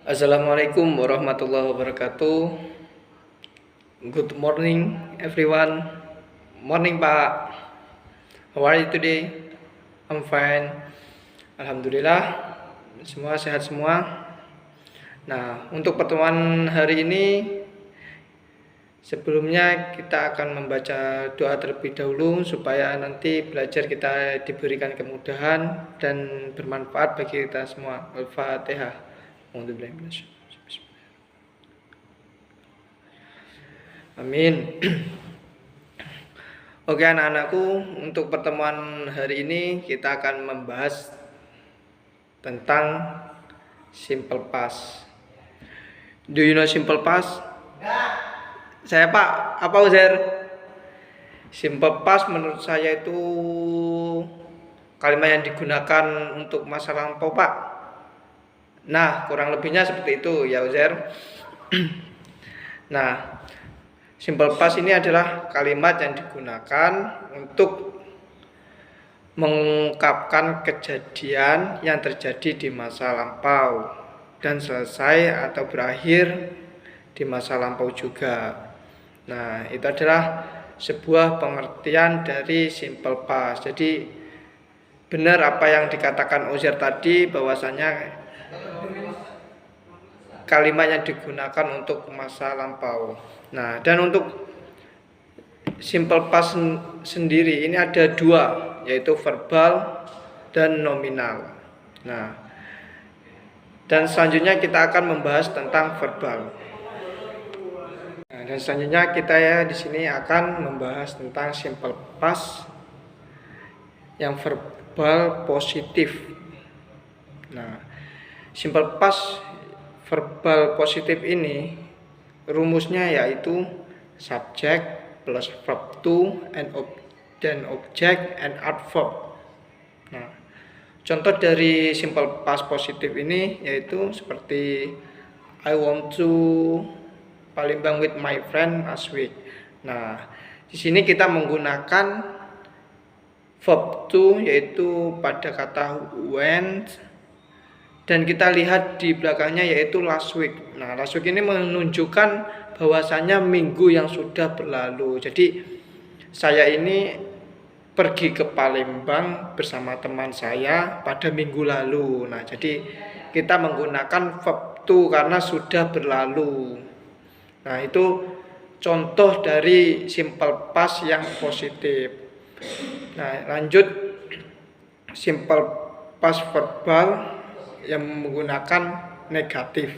Assalamualaikum warahmatullahi wabarakatuh. Good morning everyone. Morning Pak. How are you today? I'm fine. Alhamdulillah. Semua sehat semua. Nah, untuk pertemuan hari ini sebelumnya kita akan membaca doa terlebih dahulu supaya nanti belajar kita diberikan kemudahan dan bermanfaat bagi kita semua. Al-Fatihah. Amin. Oke anak-anakku, untuk pertemuan hari ini kita akan membahas tentang simple past. Do you know simple past? Saya Pak, apa Uzair? Simple past menurut saya itu kalimat yang digunakan untuk masa lampau Pak. Nah, kurang lebihnya seperti itu ya Uzair. Nah, simple past ini adalah kalimat yang digunakan untuk mengungkapkan kejadian yang terjadi di masa lampau dan selesai atau berakhir di masa lampau juga. Nah, itu adalah sebuah pengertian dari simple past. Jadi benar apa yang dikatakan Uzair tadi, bahwasanya kalimat yang digunakan untuk masa lampau. Nah, dan untuk simple past sendiri ini ada dua, yaitu verbal dan nominal. Nah, dan selanjutnya kita akan membahas tentang verbal. Nah, dan selanjutnya kita di sini akan membahas tentang simple past yang verbal positif. Nah, simple past verbal positif ini rumusnya yaitu subject plus verb to dan object and adverb. Nah, contoh dari simple past positif ini yaitu seperti I want to palembang with my friend last week. Nah, di sini kita menggunakan verb to yaitu pada kata went, dan kita lihat di belakangnya yaitu last week. Nah, last week ini menunjukkan bahwasanya minggu yang sudah berlalu. Jadi saya ini pergi ke Palembang bersama teman saya pada minggu lalu. Nah, jadi kita menggunakan verb to karena sudah berlalu. Nah, itu contoh dari simple past yang positif. Nah, lanjut simple past verbal yang menggunakan negatif.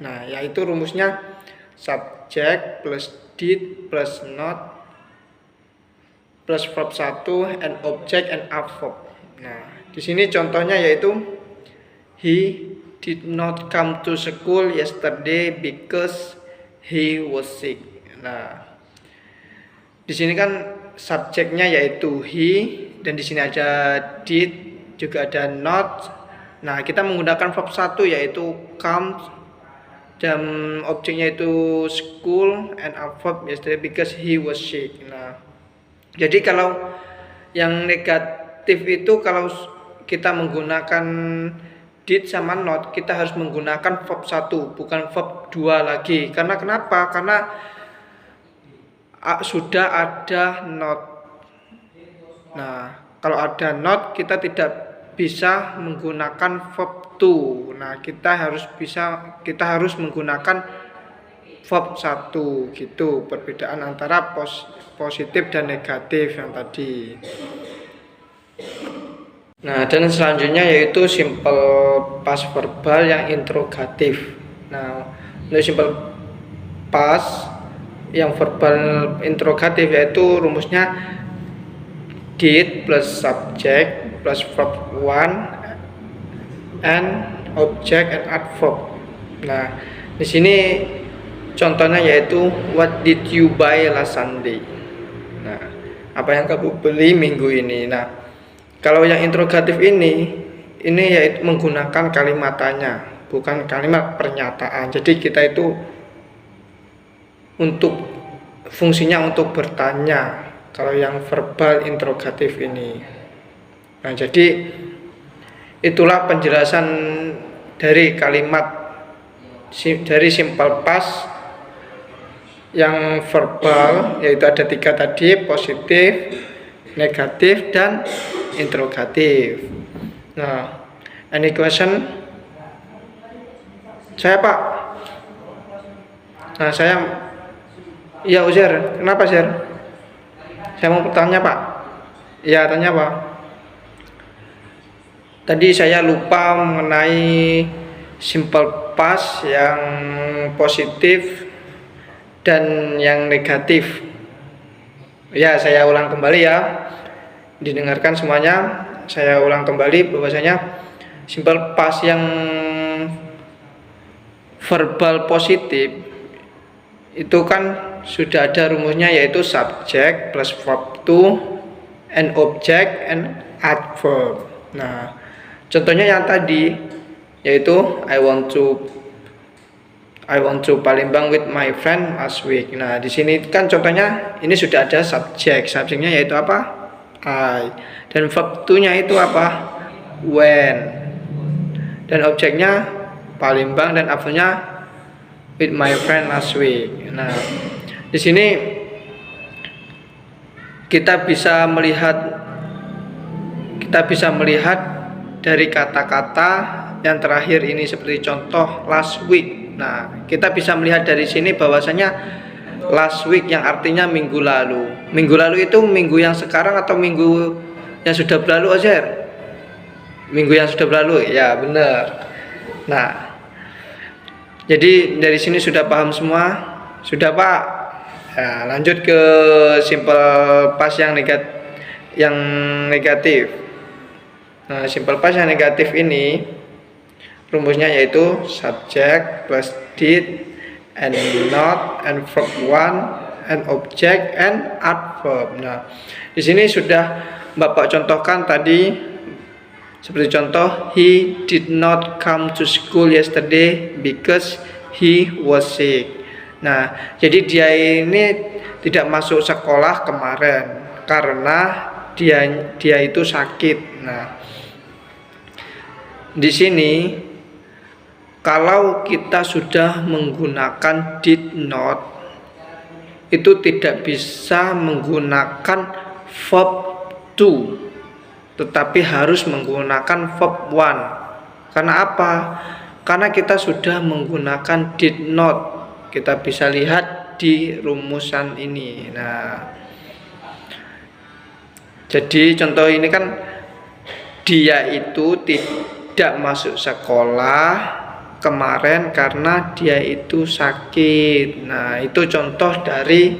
Nah, yaitu rumusnya subject plus did plus not plus verb 1 and object and adverb. Nah, di sini contohnya yaitu he did not come to school yesterday because he was sick. Nah, di sini kan subjeknya yaitu he, dan di sini ada did, juga ada not. Nah, kita menggunakan verb 1 yaitu come, dan objeknya itu school and adverb yesterday because he was sick. Nah, jadi kalau yang negatif itu kalau kita menggunakan did sama not, kita harus menggunakan verb 1 bukan verb 2 lagi. Karena kenapa? Karena sudah ada not. Nah, kalau ada not kita tidak bisa menggunakan verb to. Nah, kita harus menggunakan verb 1 gitu. Perbedaan antara positif dan negatif yang tadi. Nah, dan selanjutnya yaitu simple past verbal yang interrogatif. Nah, untuk simple past yang verbal interrogatif yaitu rumusnya did plus subject plus verb 1 and object and adverb. Nah, di sini contohnya yaitu what did you buy last Sunday? Nah, apa yang kamu beli minggu ini? Nah, kalau yang interrogatif ini yaitu menggunakan kalimat tanya, bukan kalimat pernyataan. Jadi kita itu untuk fungsinya untuk bertanya. Kalau yang verbal interrogatif ini. Nah, jadi itulah penjelasan dari kalimat dari simple past yang verbal, yaitu ada 3 tadi, positif, negatif, dan interrogatif. Nah, any question? Saya Pak. Nah, iya Uzair, kenapa Uzair? Saya mau bertanya Pak. Iya, tanya Pak. Tadi saya lupa mengenai simple past yang positif dan yang negatif. Ya, saya ulang kembali ya. Didengarkan semuanya. Saya ulang kembali bahwasanya simple past yang verbal positif itu kan sudah ada rumusnya, yaitu subject plus verb to and object and adverb. Nah, contohnya yang tadi yaitu I want to Palembang with my friend last week. Nah, di sini kan contohnya ini sudah ada subjek. Subjeknya yaitu apa? I. Dan verb to-nya itu apa? When. Dan objeknya Palembang dan adverbnya with my friend last week. Nah, di sini kita bisa melihat dari kata-kata yang terakhir ini, seperti contoh last week. Nah, kita bisa melihat dari sini bahwasanya last week yang artinya minggu lalu. Minggu lalu itu minggu yang sekarang atau minggu yang sudah berlalu, Ozer? Minggu yang sudah berlalu, ya benar. Nah, jadi dari sini sudah paham semua? Sudah Pak? Ya, lanjut ke simple past yang negatif. Nah, simple past yang negatif ini rumusnya yaitu subject plus did and not and verb one and object and adverb. Nah, di sini sudah Bapak contohkan tadi, seperti contoh he did not come to school yesterday because he was sick. Nah, jadi dia ini tidak masuk sekolah kemarin karena dia itu sakit. Nah, di sini kalau kita sudah menggunakan did not, itu tidak bisa menggunakan verb to, tetapi harus menggunakan verb one. Karena apa? Karena kita sudah menggunakan did not. Kita bisa lihat di rumusan ini. Nah, jadi contoh ini kan dia itu tidak masuk sekolah kemarin karena dia itu sakit. Nah, itu contoh dari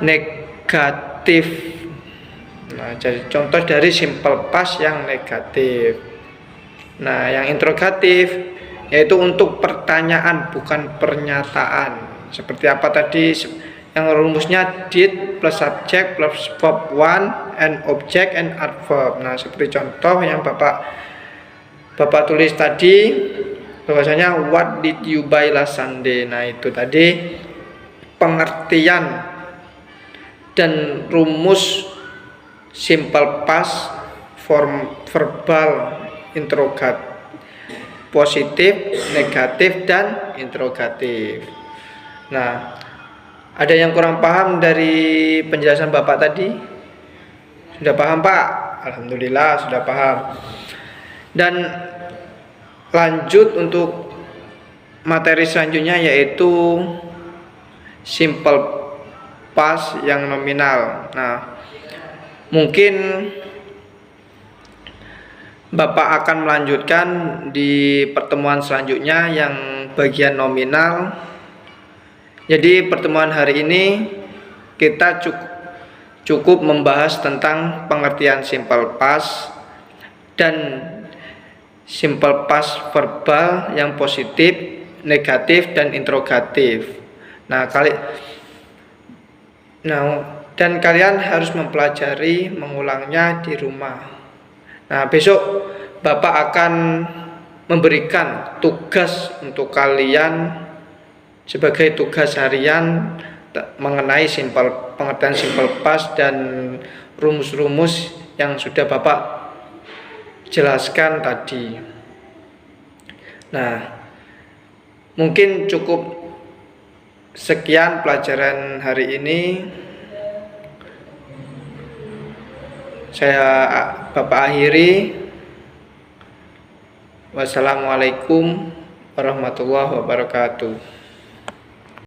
negatif. Nah, jadi contoh dari simple past yang negatif. Nah, yang interrogatif yaitu untuk pertanyaan, bukan pernyataan. Seperti apa tadi? Yang rumusnya did plus subject plus verb one and object and adverb. Nah, seperti contoh yang Bapak tulis tadi, bahwasanya what did you buy last Sunday. Nah, itu tadi pengertian dan rumus simple past form verbal interrogatif, positif, negatif, dan interrogatif. Nah, ada yang kurang paham dari penjelasan Bapak tadi? Sudah paham Pak? Alhamdulillah sudah paham. Dan lanjut untuk materi selanjutnya, yaitu simple past yang nominal. Nah, mungkin Bapak akan melanjutkan di pertemuan selanjutnya yang bagian nominal. Jadi pertemuan hari ini kita cukup membahas tentang pengertian simple past dan simple past verbal yang positif, negatif, dan interrogatif. Nah, dan kalian harus mempelajari mengulangnya di rumah. Nah, besok Bapak akan memberikan tugas untuk kalian sebagai tugas harian mengenai pengertian simple past dan rumus-rumus yang sudah Bapak jelaskan tadi. Nah, Mungkin cukup sekian pelajaran hari ini. Saya Bapak akhiri. Wassalamualaikum warahmatullahi wabarakatuh.